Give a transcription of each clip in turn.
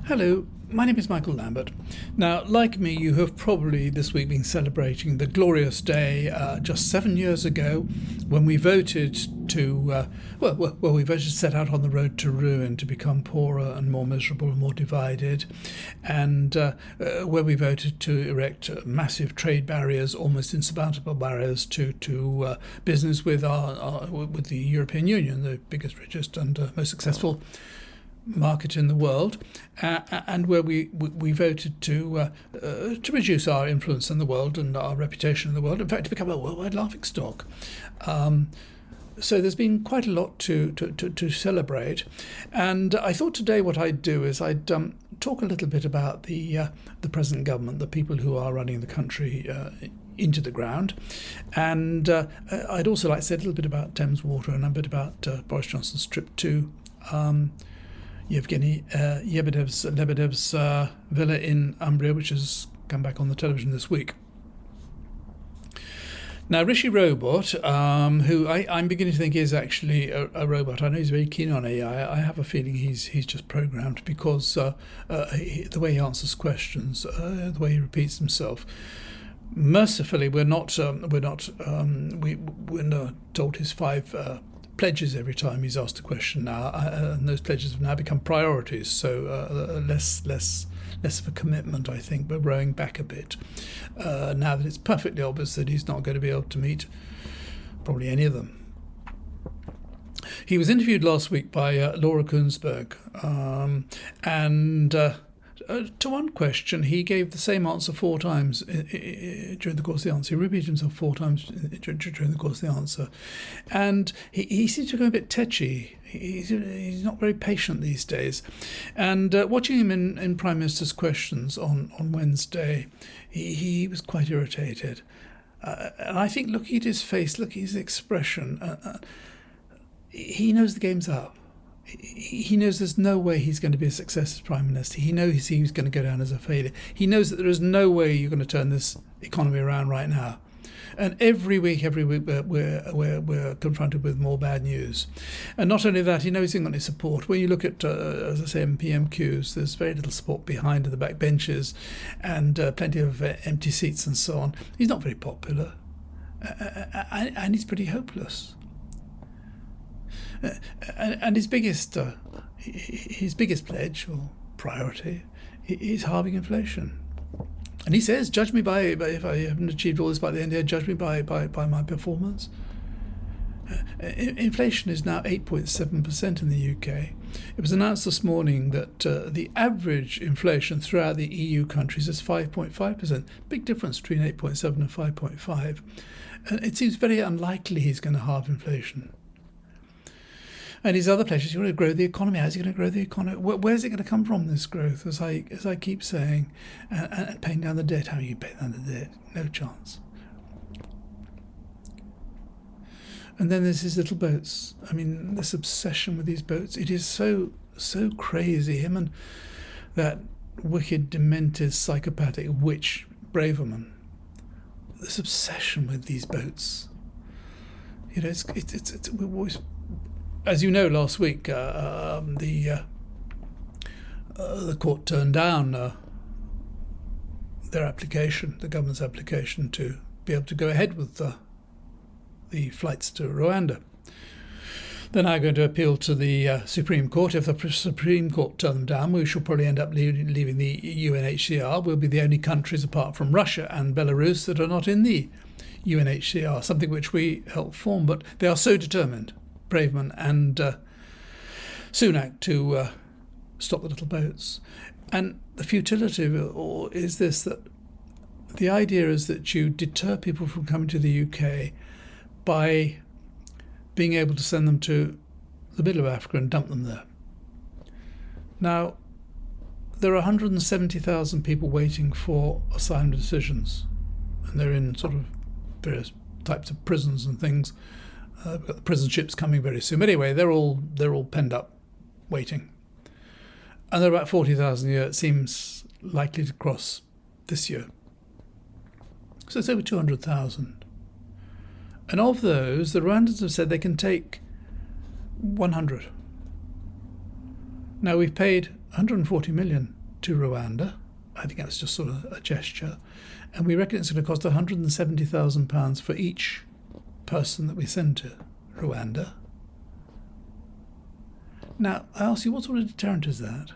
Hello, my name is Michael Lambert. Now, like me, you have probably this week been celebrating the glorious day just 7 years ago when we voted to, we voted to set out on the road to ruin, to become poorer and more miserable and more divided, and where we voted to erect massive trade barriers, almost insurmountable barriers to business with with the European Union, the biggest, richest and most successful market in the world, and where we voted to reduce our influence in the world and our reputation in the world, in fact to become a worldwide laughingstock. So there's been quite a lot to celebrate, and I thought today what I'd do is I'd talk a little bit about the present government, the people who are running the country into the ground, and I'd also like to say a little bit about Thames Water and a bit about Boris Johnson's trip to Evgeny Lebedev's villa in Umbria, which has come back on the television this week. Now, Rishi Robot, who I'm beginning to think is actually a robot. I know he's very keen on AI. I have a feeling he's just programmed because the way he answers questions, the way he repeats himself. Mercifully, we're not told his five pledges every time he's asked a question now, and those pledges have now become priorities, so less of a commitment, I think. We're rowing back a bit now that it's perfectly obvious that he's not going to be able to meet probably any of them. He was interviewed last week by Laura Kuenssberg, and to one question, he gave the same answer 4 times during the course of the answer. He repeated himself 4 times during the course of the answer. And he seems to go a bit tetchy. He's not very patient these days. And watching him in Prime Minister's questions on Wednesday, he was quite irritated. And I think looking at his face, looking at his expression, he knows the game's up. He knows there's no way he's going to be a success as Prime Minister. He knows he's going to go down as a failure. He knows that there is no way you're going to turn this economy around right now. And every week we're confronted with more bad news. And not only that, he knows he hasn't got any support. When you look at, as I say, MPMQs, there's very little support behind the back benches and plenty of empty seats and so on. He's not very popular. And he's pretty hopeless. And his biggest pledge or priority is halving inflation. And he says, judge me by if I haven't achieved all this by the end of the year, judge me by my performance. Inflation is now 8.7% in the UK. It was announced this morning that the average inflation throughout the EU countries is 5.5%. Big difference between 8.7 and 5.5. And it seems very unlikely he's going to halve inflation. And his other pledges, you want to grow the economy. How's he going to grow the economy? Where's it going to come from, this growth? As I keep saying, and paying down the debt. How are you paying down the debt? No chance. And then there's his little boats. I mean, this obsession with these boats. It is so crazy. Him and that wicked, demented, psychopathic witch Braverman. This obsession with these boats. You know, we're always. As you know, last week the court turned down their application, the government's application to be able to go ahead with the flights to Rwanda. They're now going to appeal to the Supreme Court. If the Supreme Court turn them down, we shall probably end up leaving the UNHCR. We'll be the only countries apart from Russia and Belarus that are not in the UNHCR, something which we helped form, but they are so determined, Braverman and Sunak, to stop the little boats. And the futility of it is this, that the idea is that you deter people from coming to the UK by being able to send them to the middle of Africa and dump them there. Now, there are 170,000 people waiting for asylum decisions, and they're in sort of various types of prisons and things. We've got the prison ships coming very soon. But anyway, they're all penned up, waiting. And there are about 40,000 a year. It seems likely to cross this year. So it's over 200,000. And of those, the Rwandans have said they can take 100. Now, we've paid 140 million to Rwanda. I think that's just sort of a gesture. And we reckon it's going to cost £170,000 for each person that we send to Rwanda. Now, I ask you, what sort of deterrent is that?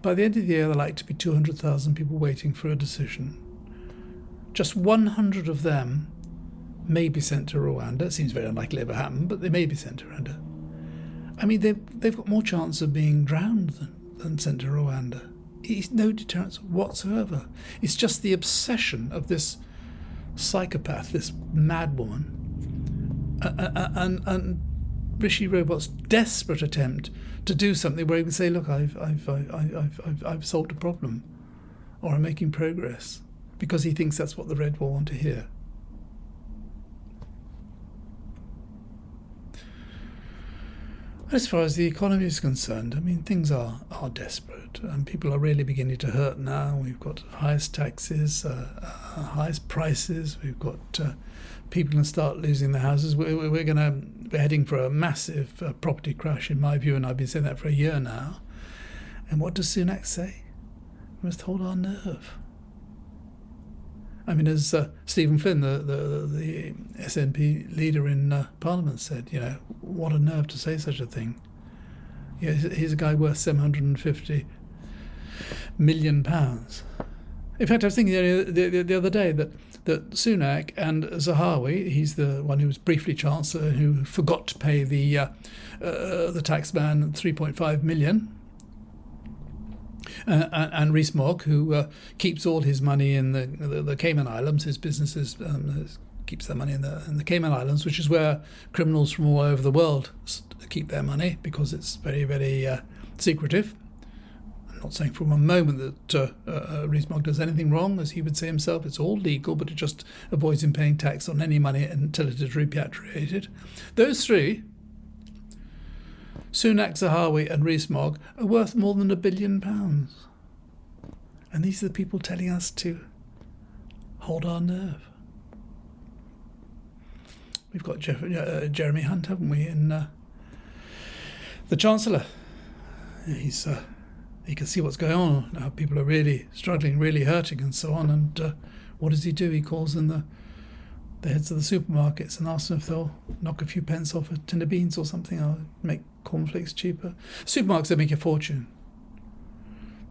By the end of the year, there are likely to be 200,000 people waiting for a decision. Just 100 of them may be sent to Rwanda. It seems very unlikely to ever happen, but they may be sent to Rwanda. I mean, they've got more chance of being drowned than sent to Rwanda. It's no deterrence whatsoever. It's just the obsession of this psychopath, this mad woman, and Rishi Robot's desperate attempt to do something where he can say, "Look, I've solved a problem, or I'm making progress," because he thinks that's what the Red will want to hear. As far as the economy is concerned, I mean, things are desperate, and people are really beginning to hurt now. We've got highest taxes, highest prices. We've got people going to start losing their houses. We're heading for a massive property crash, in my view, and I've been saying that for a year now. And what does Sunak say? We must hold our nerve. I mean, as Stephen Flynn, the SNP leader in Parliament, said, what a nerve to say such a thing. He's a guy worth £750 million. In fact, I was thinking the other day that Sunak and Zahawi, he's the one who was briefly Chancellor, who forgot to pay the tax man £3.5 million. And Rees-Mogg, who keeps all his money in the Cayman Islands, his businesses keeps their money in the Cayman Islands, which is where criminals from all over the world keep their money, because it's very, very secretive. I'm not saying for one moment that Rees-Mogg does anything wrong, as he would say himself. It's all legal, but it just avoids him paying tax on any money until it is repatriated. Those three, Sunak, Zahawi and Rees-Mogg, are worth more than £1 billion. And these are the people telling us to hold our nerve. We've got Jeremy Hunt, haven't we, in the Chancellor. He can see what's going on now. People are really struggling, really hurting and so on. And what does he do? He calls in the heads of the supermarkets and asks them if they'll knock a few pence off a tin of beans or something, or make cornflakes cheaper. Supermarkets are making a fortune.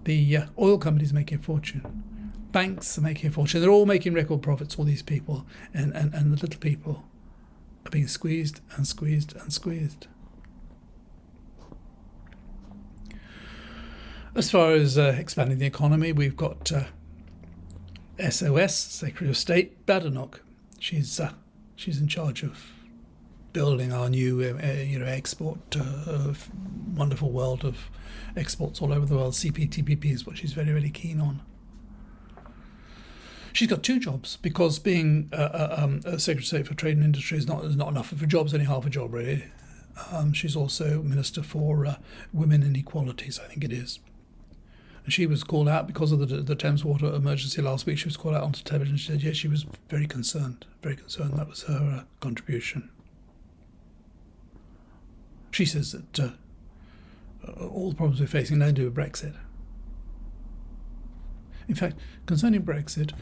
The oil companies are making a fortune. Banks are making a fortune. They're all making record profits, all these people. And the little people are being squeezed and squeezed and squeezed. As far as expanding the economy, we've got SOS, Secretary of State, Badenoch. She's in charge of building our new export wonderful world of exports all over the world. CPTPP is what she's very, very keen on. She's got two jobs, because being a Secretary of State for Trade and Industry is not enough of a job. It's only half a job, really. She's also Minister for Women and Equalities, I think it is. And she was called out because of the Thames Water emergency last week. She was called out onto television. She said, yes, she was very concerned. Very concerned. That was her contribution. She says that all the problems we're facing have nothing to do with Brexit. In fact, concerning Brexit,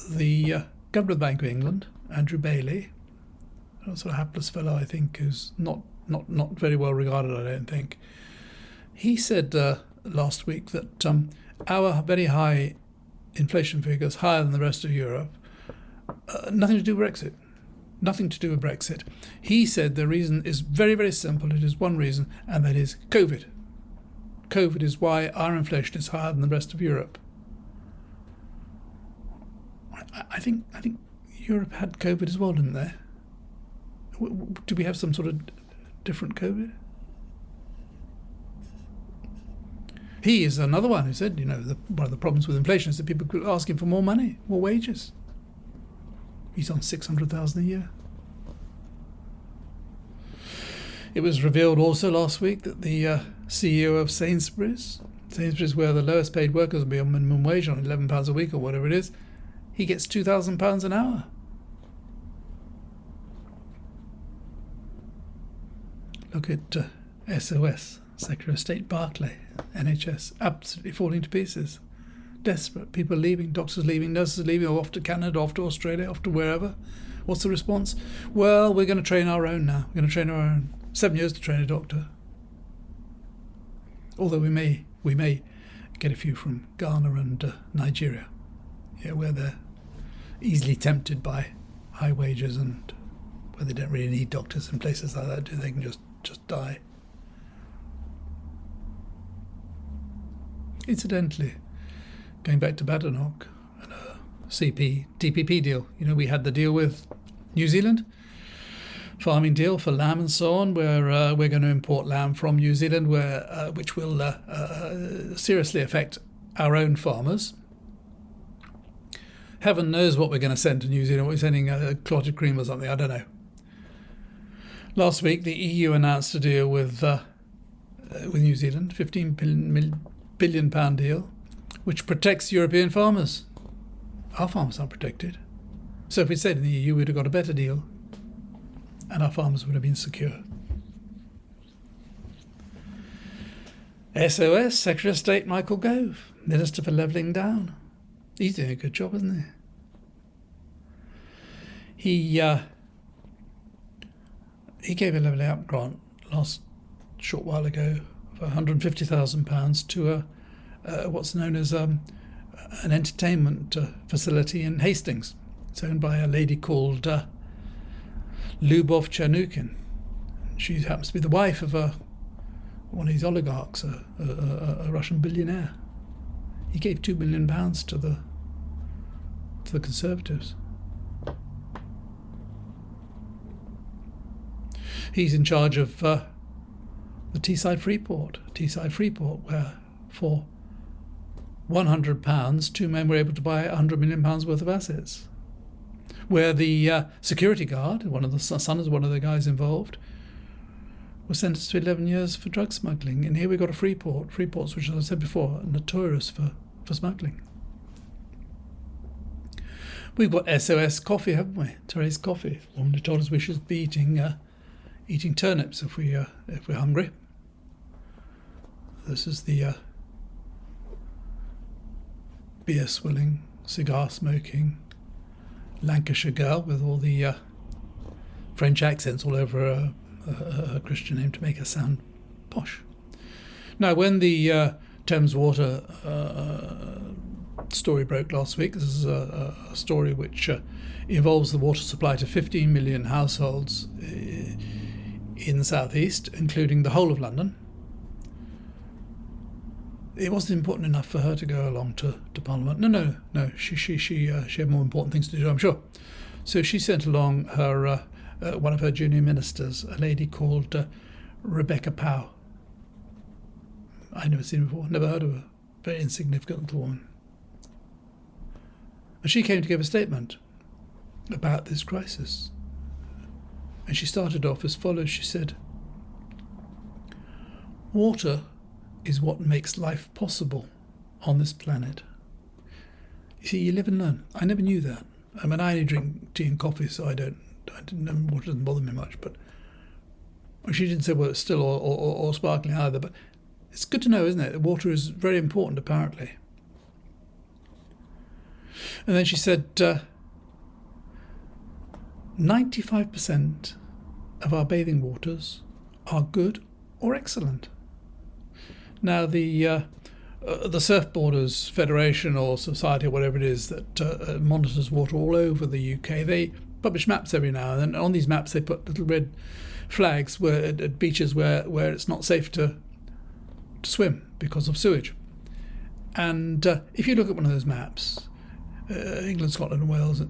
the Governor of the Bank of England, Andrew Bailey, a sort of hapless fellow, I think, who's not very well regarded, I don't think, he said last week that our very high inflation figures, higher than the rest of Europe, nothing to do with Brexit. Nothing to do with Brexit. He said the reason is very, very simple. It is one reason, and that is COVID. COVID is why our inflation is higher than the rest of Europe. I think Europe had COVID as well, didn't they? Do we have some sort of different COVID? He is another one who said, one of the problems with inflation is that people are asking for more money, more wages. He's on $600,000 a year. It was revealed also last week that the CEO of Sainsbury's, where the lowest paid workers will be on minimum wage on £11 a week or whatever it is, he gets £2,000 an hour. Look at SOS. Secretary of State Barclay, NHS, absolutely falling to pieces. Desperate. People leaving, doctors leaving, nurses leaving, off to Canada, off to Australia, off to wherever. What's the response? Well, we're going to train our own now. We're going to train our own. 7 years to train a doctor. Although we may get a few from Ghana and Nigeria, where they're easily tempted by high wages and where they don't really need doctors in places like that, they can just die. Incidentally, going back to Badenoch and a TPP deal, we had the deal with New Zealand, farming deal for lamb and so on, where we're going to import lamb from New Zealand, which will seriously affect our own farmers. Heaven knows what we're going to send to New Zealand. We're sending clotted cream or something, I don't know. Last week, the EU announced a deal with New Zealand, £15 billion deal, which protects European farmers. Our farmers aren't protected. So if we stayed in the EU, we'd have got a better deal, and our farmers would have been secure. SOS, Secretary of State Michael Gove, Minister for Levelling Down. He's doing a good job, isn't he? He gave a Levelling Up grant short while ago of £150,000 to what's known as an entertainment facility in Hastings. It's owned by a lady called Lyubov Chernukin. She happens to be the wife of one of these oligarchs, a Russian billionaire. He gave £2 million to the Conservatives. He's in charge of the Teesside Freeport, where for £100, two men were able to buy £100 million worth of assets. Where the security guard, one of the son of one of the guys involved, was sentenced to 11 years for drug smuggling. And here we've got a Freeports, which, as I said before, are notorious for smuggling. We've got SOS Coffee, haven't we? Therese Coffee, the woman who told us we should be eating turnips if we're hungry. This is the beer swilling, cigar smoking Lancashire girl with all the French accents all over her Christian name to make her sound posh. Now, when the Thames Water story broke last week, this is a story which involves the water supply to 15 million households in the southeast, including the whole of London. It wasn't important enough for her to go along to Parliament. No. She had more important things to do, I'm sure. So she sent along her one of her junior ministers, a lady called Rebecca Pow. I'd never seen her before, never heard of her. Very insignificant little woman. And she came to give a statement about this crisis. And she started off as follows. She said, "Water is what makes life possible on this planet." You see, you live and learn. I never knew that. I mean, I only drink tea and coffee, so I didn't know, water doesn't bother me much. But she didn't say, well, it's still or sparkling either. But it's good to know, isn't it? Water is very important, apparently. And then she said, 95% of our bathing waters are good or excellent. Now, the Surfboarders Federation or Society or whatever it is that monitors water all over the UK, they publish maps every now and then. On these maps, they put little red flags at beaches where it's not safe to swim because of sewage. And if you look at one of those maps, England, Scotland and Wales,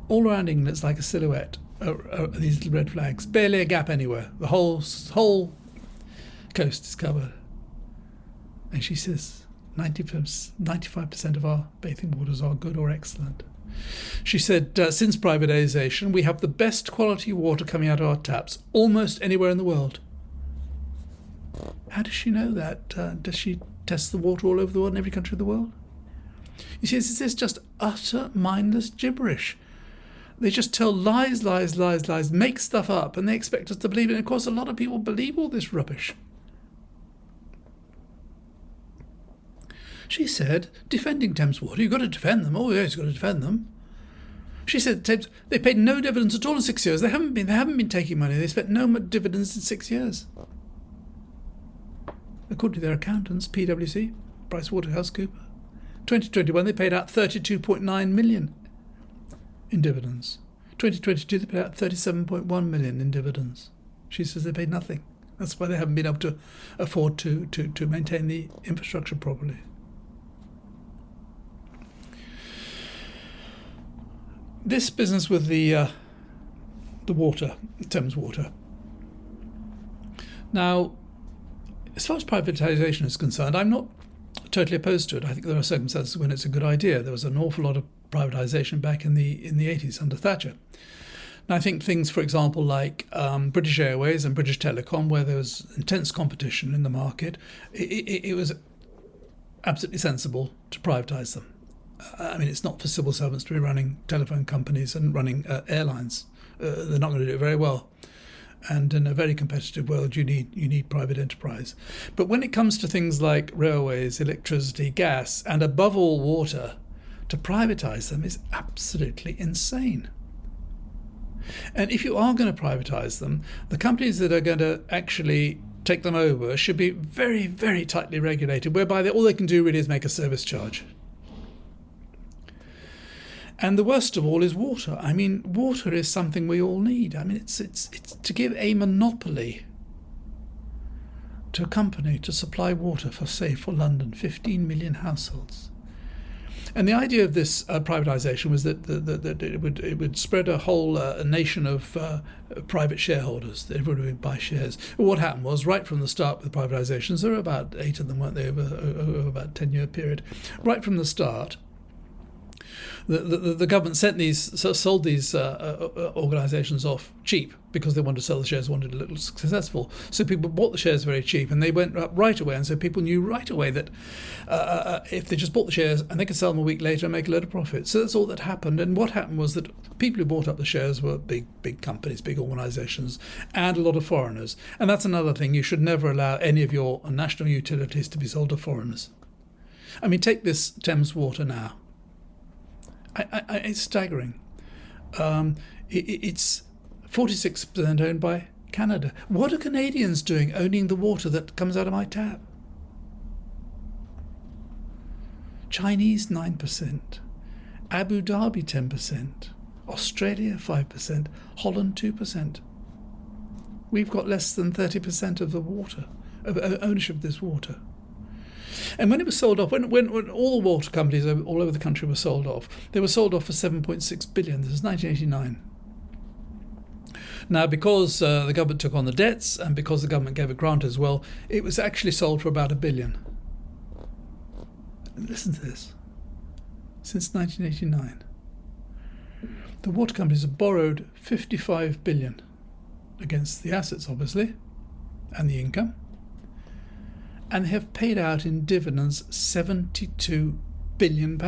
all around England, it's like a silhouette of these little red flags. Barely a gap anywhere. The whole coast is covered. And she says 95% of our bathing waters are good or excellent. She said, since privatisation, we have the best quality water coming out of our taps almost anywhere in the world. How does she know that? Does she test the water all over the world, in every country of the world? You see, this is just utter mindless gibberish. They just tell lies, make stuff up, and they expect us to believe it. And of course, a lot of people believe all this rubbish. She said, defending Thames Water, you've got to defend them. Oh, yes, you've got to defend them. She said they paid no dividends at all in 6 years. They haven't been taking money. They spent no dividends in 6 years. According to their accountants, PwC, PricewaterhouseCoopers, 2021 they paid out 32.9 million in dividends. 2022 they paid out 37.1 million in dividends. She says they paid nothing. That's why they haven't been able to afford to maintain the infrastructure properly. This business with the water, Thames Water. Now, as far as privatisation is concerned, I'm not totally opposed to it. I think there are circumstances when it's a good idea. There was an awful lot of privatisation back in the 80s under Thatcher. And I think things, for example, like British Airways and British Telecom, where there was intense competition in the market, it was absolutely sensible to privatise them. I mean, it's not for civil servants to be running telephone companies and running airlines. They're not going to do it very well. And in a very competitive world, you need private enterprise. But when it comes to things like railways, electricity, gas, and above all water, to privatise them is absolutely insane. And if you are going to privatise them, the companies that are going to actually take them over should be very, very tightly regulated, whereby all they can do really is make a service charge. And the worst of all is water. I mean, water is something we all need. I mean, it's to give a monopoly to a company to supply water for London, 15 million households. And the idea of this privatisation was that it would spread a whole nation of private shareholders. Everyone would buy shares. Well, what happened was, right from the start with privatisations, there were about 8 of them, weren't they, over about a 10-year period. Right from the start, the government sold these organisations off cheap because they wanted to sell the shares, wanted to look successful. So people bought the shares very cheap, and they went up right away. And so people knew right away that if they just bought the shares, and they could sell them a week later and make a load of profit. So that's all that happened. And what happened was that people who bought up the shares were big companies, big organisations, and a lot of foreigners. And that's another thing. You should never allow any of your national utilities to be sold to foreigners. I mean, take this Thames Water now. It's staggering. It's 46% owned by Canada. What are Canadians doing owning the water that comes out of my tap? Chinese 9%, Abu Dhabi 10%, Australia 5%, Holland 2%. We've got less than 30% of the water, of ownership of this water. And when it was sold off, when all the water companies all over the country were sold off, they were sold off for 7.6 billion. This is 1989. Now, because the government took on the debts and because the government gave a grant as well, it was actually sold for about $1 billion. Listen to this. Since 1989, the water companies have borrowed 55 billion against the assets, obviously, and the income, and they have paid out in dividends £72 billion.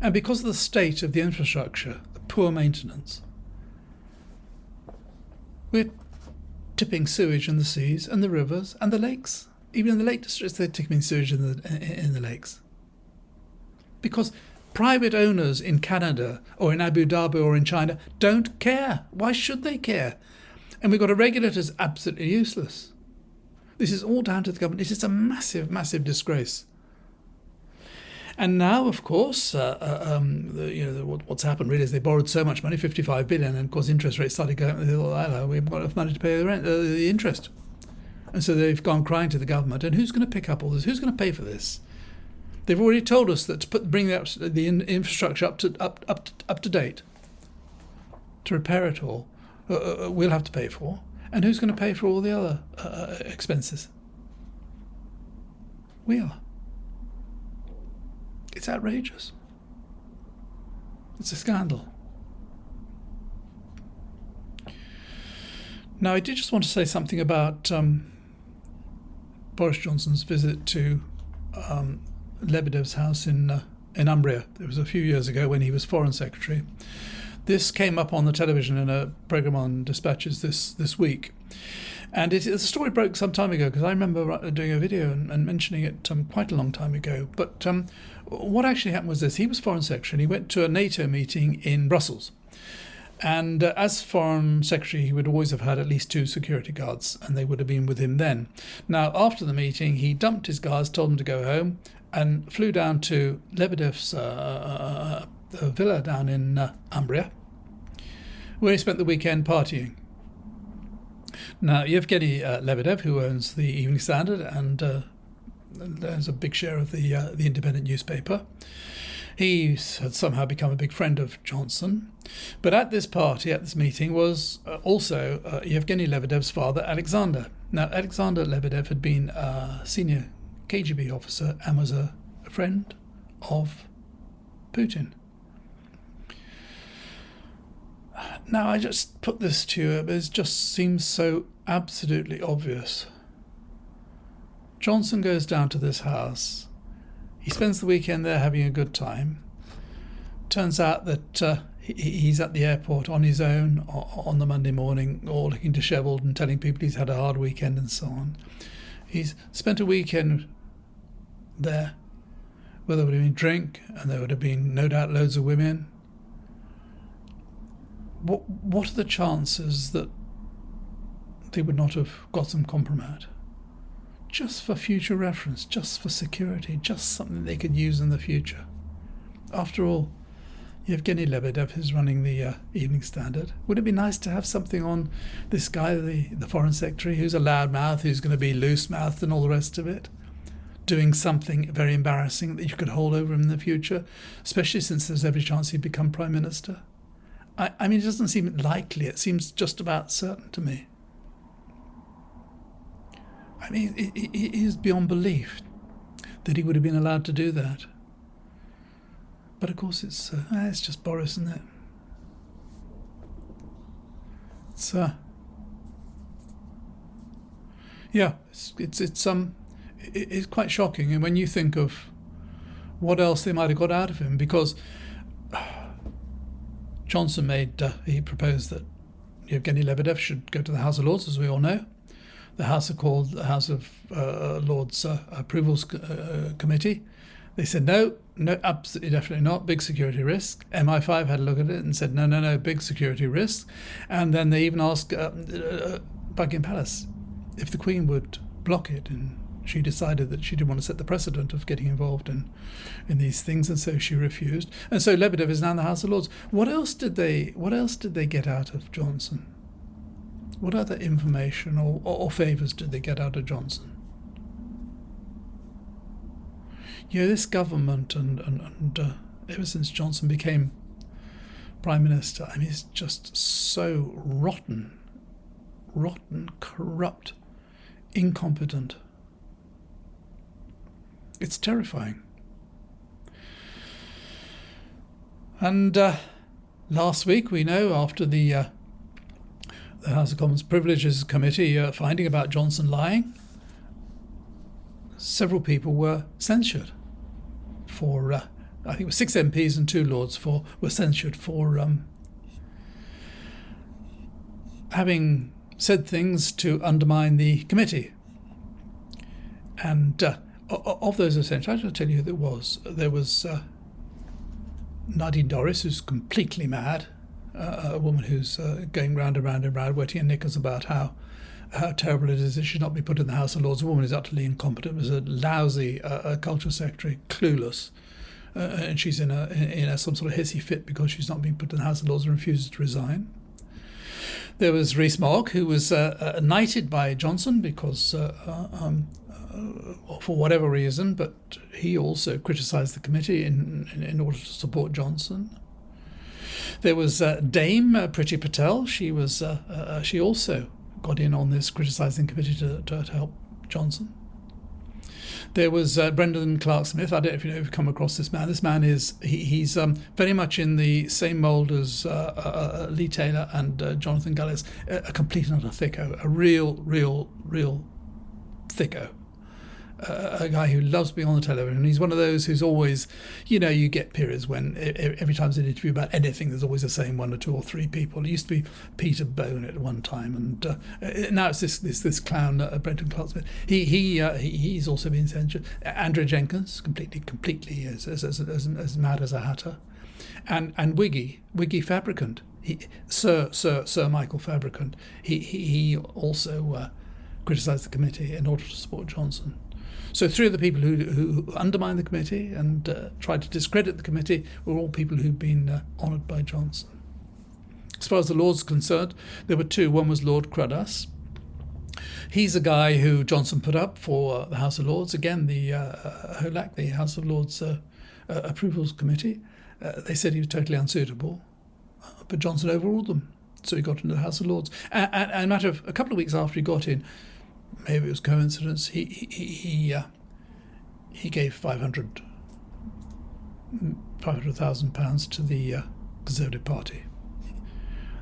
And because of the state of the infrastructure, the poor maintenance, we're tipping sewage in the seas and the rivers and the lakes. Even in the Lake Districts, they're tipping sewage in the lakes. Because private owners in Canada or in Abu Dhabi or in China don't care. Why should they care? And we've got a regulator that's absolutely useless. This is all down to the government. It is a massive, massive disgrace. And now, of course, what's happened really is they borrowed so much money, 55 billion, and of course interest rates started going. They thought, we haven't got enough money to pay the rent, the interest. And so they've gone crying to the government. And who's going to pick up all this? Who's going to pay for this? They've already told us that to bring the infrastructure up to date, to repair it all, we'll have to pay for. And who's going to pay for all the other expenses? We are. It's outrageous. It's a scandal. Now, I did just want to say something about Boris Johnson's visit to Lebedev's house in Umbria. It was a few years ago when he was Foreign Secretary. This came up on the television in a programme on Dispatches this week. And the story broke some time ago, because I remember doing a video and mentioning it quite a long time ago. But what actually happened was this. He was Foreign Secretary and he went to a NATO meeting in Brussels. And as Foreign Secretary, he would always have had at least 2 security guards, and they would have been with him then. Now, after the meeting, he dumped his guards, told them to go home, and flew down to Lebedev's villa down in Umbria, where he spent the weekend partying. Now, Evgeny Lebedev, who owns the Evening Standard and has a big share of the Independent newspaper, he had somehow become a big friend of Johnson. But at this party, at this meeting, was also Evgeny Lebedev's father, Alexander. Now, Alexander Lebedev had been a senior KGB officer and was a friend of Putin. Now, I just put this to you, it just seems so absolutely obvious. Johnson goes down to this house. He spends the weekend there having a good time. Turns out that he's at the airport on his own on the Monday morning, all looking dishevelled and telling people he's had a hard weekend and so on. He's spent a weekend there where there would have been drink and there would have been no doubt loads of women. What are the chances that they would not have got some compromise? Just for future reference, just for security, just something they could use in the future. After all, Evgeny Lebedev is running the Evening Standard. Would it be nice to have something on this guy, the Foreign Secretary, who's a loudmouth, who's going to be loose-mouthed and all the rest of it, doing something very embarrassing that you could hold over him in the future, especially since there's every chance he'd become Prime Minister? I mean, it doesn't seem likely. It seems just about certain to me. I mean, it is beyond belief that he would have been allowed to do that. But of course, it's just Boris, isn't it? It's quite shocking. And when you think of what else they might have got out of him, because Johnson he proposed that Evgeny Lebedev should go to the House of Lords, as we all know. The House are called the House of Lords Approvals Committee. They said, no, absolutely, definitely not, big security risk. MI5 had a look at it and said, no, big security risk. And then they even asked Buckingham Palace if the Queen would block it, and she decided that she didn't want to set the precedent of getting involved in these things, and so she refused. And so Lebedev is now in the House of Lords. What else did they get out of Johnson? What other information or favours did they get out of Johnson? This government and ever since Johnson became Prime Minister, I mean, it's just so rotten, corrupt, incompetent. It's terrifying. And last week, we know, after the House of Commons Privileges Committee finding about Johnson lying, several people were censured for, I think it was 6 MPs and 2 Lords were censured for having said things to undermine the committee. And of those essentially, I'll tell you who there was. There was Nadine Dorries, who's completely mad, a woman who's going round and round and round, wetting her knickers about how terrible it is that she should not be put in the House of Lords. A woman who's utterly incompetent, was a lousy culture secretary, clueless, and she's in some sort of hissy fit because she's not being put in the House of Lords and refuses to resign. There was Rees-Mogg, who was knighted by Johnson because for whatever reason, but he also criticised the committee in order to support Johnson. There was Dame Priti Patel. She was she also got in on this criticising committee to help Johnson. There was Brendan Clark-Smith. I don't know if you've come across this man. This man he's very much in the same mould as Lee Taylor and Jonathan Gullis, a complete and utter thicko, a real thicko. a guy who loves being on the television. He's one of those who's always, you get periods when every time there's an interview about anything, there's always the same one or two or three people. It used to be Peter Bone at one time, and now it's this clown, Brenton Goldsmith. He's also been censured. Andrew Jenkins, completely as mad as a hatter, and Wiggy Fabricant. Sir Michael Fabricant. He also criticised the committee in order to support Johnson. So three of the people who undermined the committee and tried to discredit the committee were all people who'd been honoured by Johnson. As far as the Lords are concerned, there were two. One was Lord Cruddas. He's a guy who Johnson put up for the House of Lords. Again, the HOLAC, the House of Lords Approvals Committee, they said he was totally unsuitable, but Johnson overruled them. So he got into the House of Lords. And a matter of a couple of weeks after he got in, maybe it was coincidence, he gave £500,000 to the Conservative Party.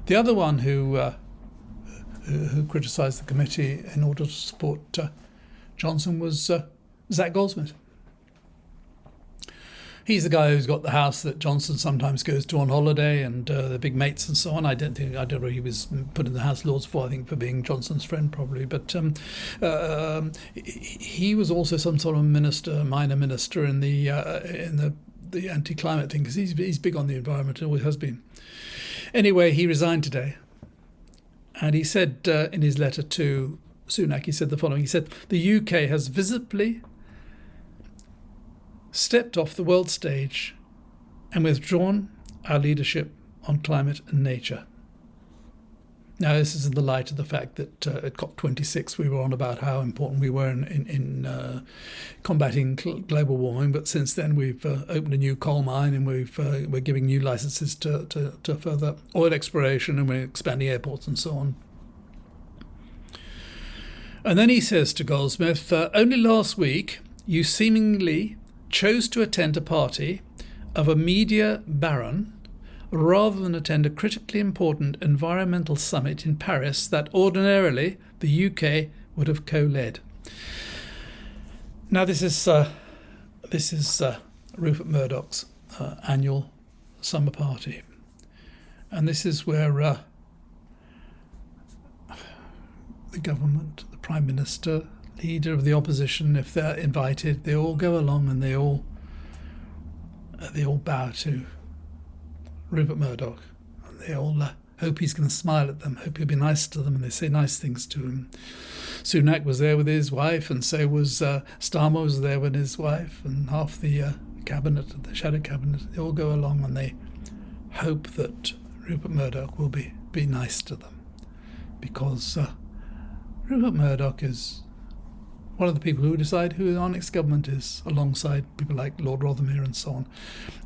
The other one who criticised the committee in order to support Johnson was Zach Goldsmith. He's the guy who's got the house that Johnson sometimes goes to on holiday, and the big mates and so on. I don't know he was put in the House of Lords for, I think, for being Johnson's friend probably. But he was also some sort of minor minister in the anti-climate thing, because he's big on the environment, always has been. Anyway, he resigned today, and he said in his letter to Sunak, he said the following. He said, "The UK has visibly stepped off the world stage and withdrawn our leadership on climate and nature." Now, this is in the light of the fact that at COP26 we were on about how important we were in combating global warming, but since then we've opened a new coal mine, and we're giving new licenses to further oil exploration, and we're expanding airports and so on. And then he says to Goldsmith, "Only last week you seemingly chose to attend a party of a media baron rather than attend a critically important environmental summit in Paris that ordinarily the UK would have co-led." Now this is Rupert Murdoch's annual summer party, and this is where the government, the Prime Minister, leader of the opposition, if they're invited, they all go along and they all bow to Rupert Murdoch. And they all hope he's going to smile at them, hope he'll be nice to them, and they say nice things to him. Sunak was there with his wife, and so was Starmer was there with his wife, and half the cabinet, the shadow cabinet. They all go along and they hope that Rupert Murdoch will be nice to them, because Rupert Murdoch is one of the people who decide who our next government is, alongside people like Lord Rothermere and so on.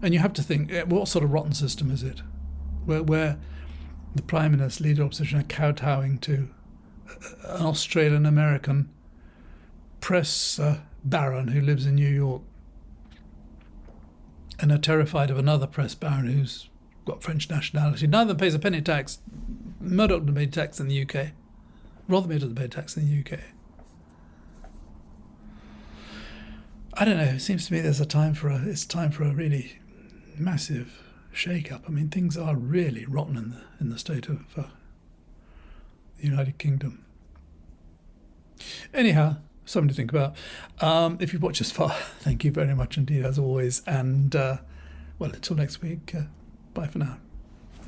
And you have to think, what sort of rotten system is it, where the Prime Minister, leader of opposition, are kowtowing to an Australian-American press baron who lives in New York, and are terrified of another press baron who's got French nationality. Neither of them pays a penny tax. Murdoch doesn't pay tax in the UK. Rothermere doesn't pay tax in the UK. I don't know. It seems to me it's time for a really massive shake-up. I mean, things are really rotten in the state of the United Kingdom. Anyhow, something to think about. If you've watched this far, thank you very much indeed, as always. And well, until next week, bye for now.